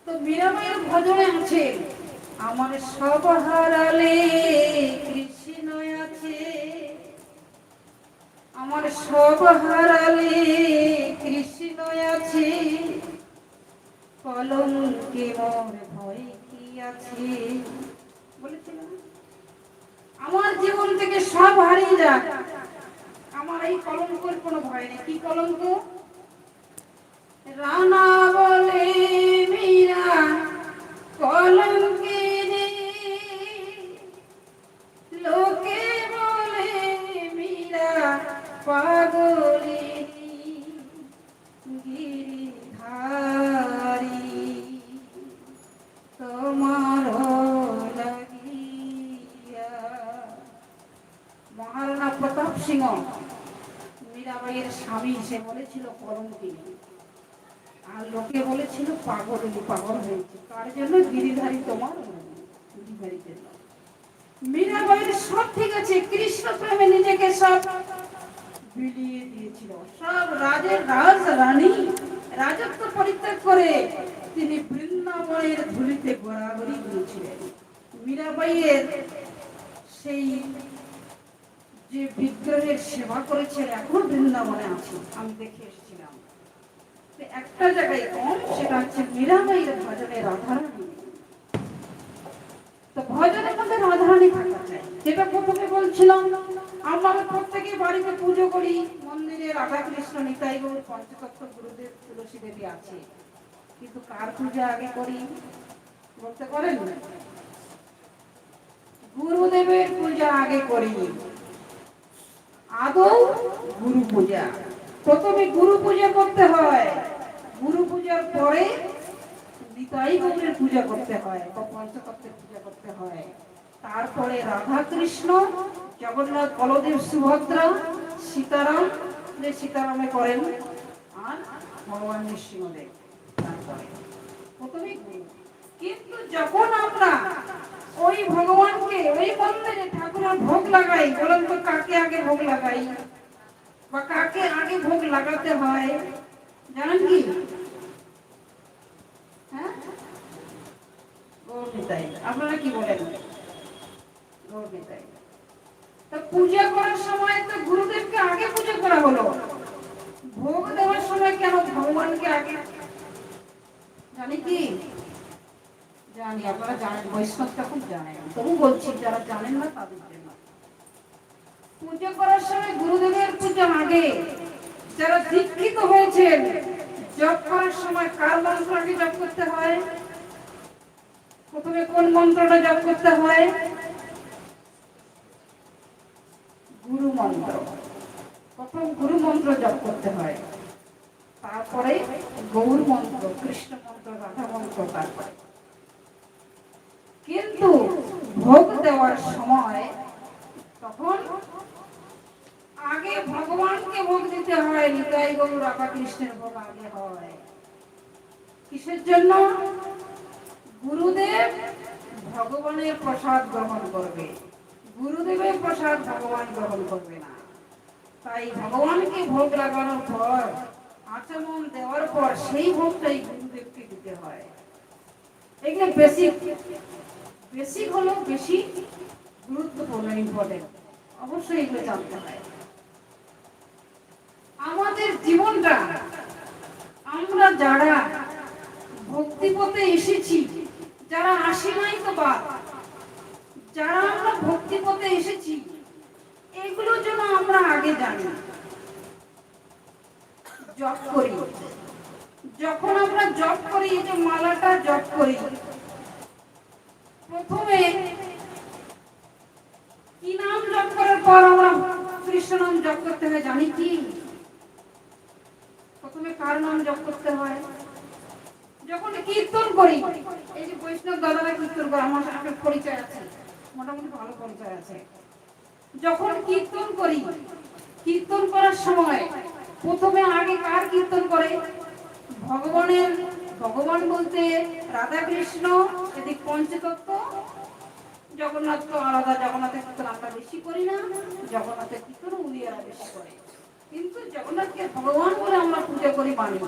তো মীরাবাইয়ের ভজনে আছে, আমার সব হারালে কৃষ্ণ আছে, আমার সব হারালে কৃষ্ণ আছে, কলঙ্কে মোর ভয় কি আছে। বলেছিলাম আমার জীবন থেকে সব হারিয়ে যাক, আমার এই কলঙ্কের কোনো ভয় নেই। কি কলঙ্ক? রানা বলে মীরা কলঙ্কিনী, লোকে বলে মীরা পাগলিনী, গিরিধারী তোমার লাগিয়া। মহারানা প্রতাপ সিংহ মীরাবাইয়ের স্বামী, সে বলেছিল কলঙ্কিনী, আর লোকে বলেছিল পাগলিনী, পাগল হয়েছে। তার জন্য গিরিধারী, তোমার গিরিধারীর জন্য। মীরাবাইয়ের সব ঠিক আছে, কৃষ্ণ প্রেমে নিজেকে সব বিলিয়ে দিয়েছিল। সব রাজের রাজ রানী রাজত্ব পরিত্যাগ করে তিনি বৃন্দাবনের ধুলিতে গড়াগড়ি গিয়েছিলেন। মীরাবাইয়ের সেই যে বিগ্রহের সেবা করেছেন এখনো বৃন্দাবনে আছে, আমি দেখে এসেছিলাম। একটা জায়গায় কম, সেটা হচ্ছে মীরাবাইয়ের ভজনে রাধারানী। তো ভজনের মধ্যে রাধারানী থাকা চাই, যেটা প্রথমে বলছিলাম। আমরা প্রত্যেকে বাড়িতে পুজো করি, মন্দিরে রাধা কৃষ্ণ নিতাই গৌর পঞ্চতত্ত্ব গুরুদেব তুলসী দেবী আছে, কিন্তু কার পূজা আগে করি বলতে পারেন? গুরুদেবের পূজা আগে করি। আদৌ গুরু পূজা, প্রথমে গুরু পূজা করতে হয়, গুরু পূজার পরে নিতাই গৌরের পূজা করতে হয় বা পঞ্চতত্ত্বের পূজা করতে হয়। তারপরে রাধা কৃষ্ণ, জগন্নাথ, বলদেব, সুভদ্রা, সীতারাম, যে সীতারামে করেন, আর ভগবান নৃসিংহদেব। তারপরে প্রথমে গুরু। কিন্তু যখন আমরা ওই ভগবানকে ওই মন্দিরে ঠাকুরের ভোগ লাগাই, বলেন তো কাকে আগে ভোগ লাগাই বা কাকে আগে ভোগ লাগাতে হয় জানেন কি? হ্যাঁ, গৌরনিতাই। আপনারা কি বলেন? গৌরনিতাই। তো পূজা করার সময় তো গুরুদেবকে আগে পূজা করা হলো, ভোগ দেওয়ার সময় কেন ভগবানকে আগে? জানি কি? জানি, আপনারা জানেন, বৈষ্ণবটা খুব জানেন, তবু বলছি যারা জানেন না তাদের জন্য। পূজা করার সময় গুরুদেবের পূজা আগে। যারা দীক্ষিত হয়েছেন, জপ করার সময় কার মন্ত্র আগে জপ করতে হয়? প্রথমে কোন মন্ত্রটা জপ করতে হয়? গুরু মন্ত্র। প্রথম গুরু মন্ত্র জপ করতে হয়, তারপরে গৌর মন্ত্র, কৃষ্ণ মন্ত্র, রাধা মন্ত্র, তারপরে। কিন্তু ভোগ দেওয়ার সময় তখন আগে ভগবানকে ভোগ দিতে হয়, নিতাই গৌর রাধা কৃষ্ণের ভোগ আগে হয়। কিসের জন্য? গুরুদেব ভগবানের প্রসাদ গ্রহণ করবে, গুরুদেবের প্রসাদ ভগবান গ্রহণ করবে না। তাই ভগবানকে ভোগ লাগানোর পর, আচমন দেওয়ার পর, সেই ভোগটাই গুরুদেবকে দিতে হয়। এগুলো বেসিক, বেসিক হলো বেশি গুরুত্বপূর্ণ, ইম্পর্টেন্ট, অবশ্যই এগুলো জানতে হয়। আমাদের জীবনটা আমরা যারা ভক্তিপথে এসেছি, যারা আসি নাই তো বাদ, যারা আমরা ভক্তিপথে এসেছি, এগুলো যেন আমরা আগে জানি, জপ করি। যখন আমরা জপ করি, যে মালাটা জপ করি, প্রথমে কি নাম জপ করার পর আমরা কৃষ্ণ নাম জপ করতে হয় জানি কি? প্রথমে কার নাম জপ করতে হয়? যখন কীর্তন করি, এই যে বৈষ্ণব দাদারা কীর্তন করে, আমার সাথে পরিচয় আছে, মোটামুটি ভালো পরিচয় আছে। যখন কীর্তন করি, কীর্তন করার সময় প্রথমে আগে কার কীর্তন করে? ভগবানের। ভগবান বলতে রাধা কৃষ্ণ, এদিক পঞ্চতত্ত্ব, জগন্নাথ তো আলাদা, জগন্নাথের কীর্তন আমরা বেশি করি না, জগন্নাথের কীর্তন উনি এরা বেশি করে। কিন্তু জগন্নাথকে ভগবান বলে আমরা পূজা করি, মানি।